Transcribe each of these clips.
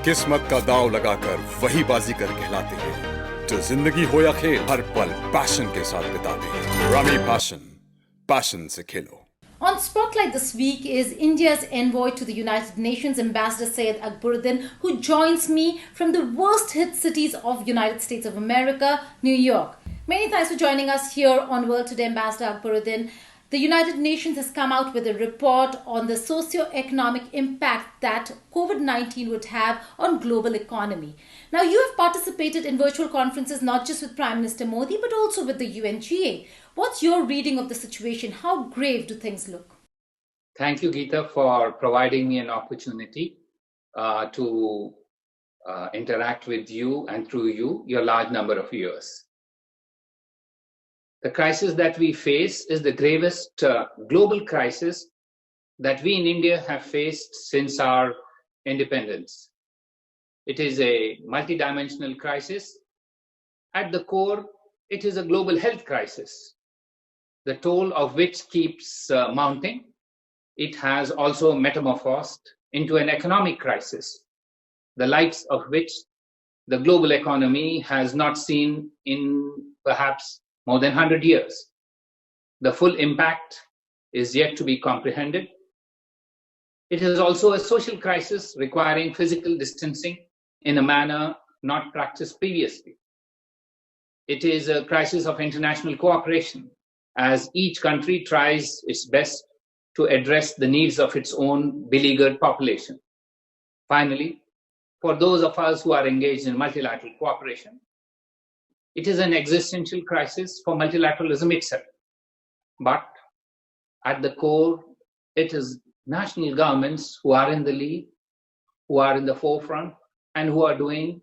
किस्मत का दाव लगाकर वही बाजीगर कहलाते हैं जो जिंदगी हो या खेल हर पल पैशन के साथ बिताते हैं। रमी पैशन से खेलो। On Spotlight this week is India's envoy to the United Nations, Ambassador Syed Akbaruddin, who joins me from the worst hit cities of United States of America, New York. Many thanks for joining us here on World Today, Ambassador Akbaruddin. The United Nations has come out with a report on the socio-economic impact that COVID-19 would have on global economy. Now, you have participated in virtual conferences not just with Prime Minister Modi, but also with the UNGA. What's your reading of the situation? How grave do things look? Thank you, Geeta, for providing me an opportunity to interact with you and through you, your large number of viewers. The crisis that we face is the gravest global crisis that we in India have faced since our independence. It is a multidimensional crisis. At the core, it is a global health crisis, the toll of which keeps mounting. It has also metamorphosed into an economic crisis, the likes of which the global economy has not seen in perhaps more than 100 years. The full impact is yet to be comprehended. It is also a social crisis requiring physical distancing in a manner not practiced previously. It is a crisis of international cooperation as each country tries its best to address the needs of its own beleaguered population. Finally, for those of us who are engaged in multilateral cooperation, it is an existential crisis for multilateralism itself. But at the core, it is national governments who are in the lead, who are in the forefront, and who are doing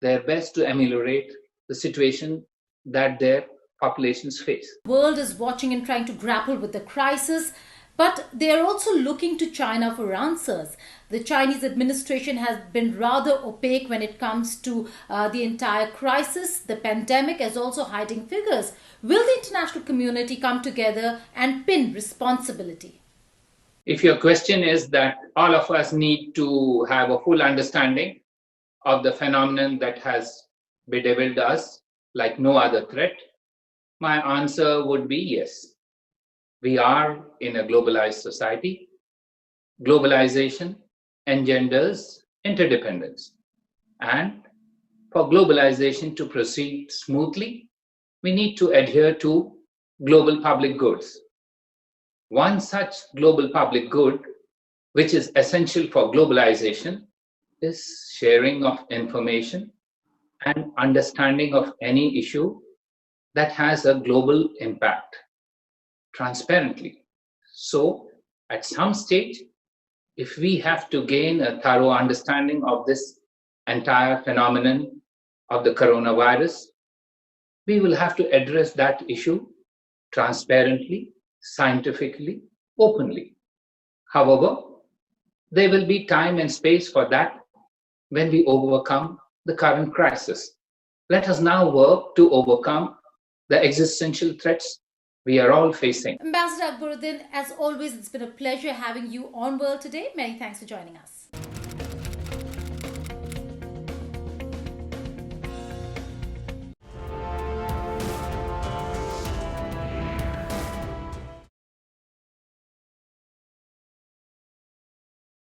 their best to ameliorate the situation that their populations face. The world is watching and trying to grapple with the crisis, but they are also looking to China for answers. The Chinese administration has been rather opaque when it comes to the entire crisis, the pandemic, as also hiding figures. Will the international community come together and pin responsibility? If your question is that all of us need to have a full understanding of the phenomenon that has bedeviled us like no other threat, my answer would be yes. We are in a globalized society. Globalization engenders interdependence. And for globalization to proceed smoothly, we need to adhere to global public goods. One such global public good, which is essential for globalization, is sharing of information and understanding of any issue that has a global impact transparently. So, at some stage, if we have to gain a thorough understanding of this entire phenomenon of the coronavirus, we will have to address that issue transparently, scientifically, openly. However, there will be time and space for that when we overcome the current crisis. Let us now work to overcome the existential threats we are all facing. Ambassador Akbaruddin, as always, it's been a pleasure having you on World Today. Many thanks for joining us.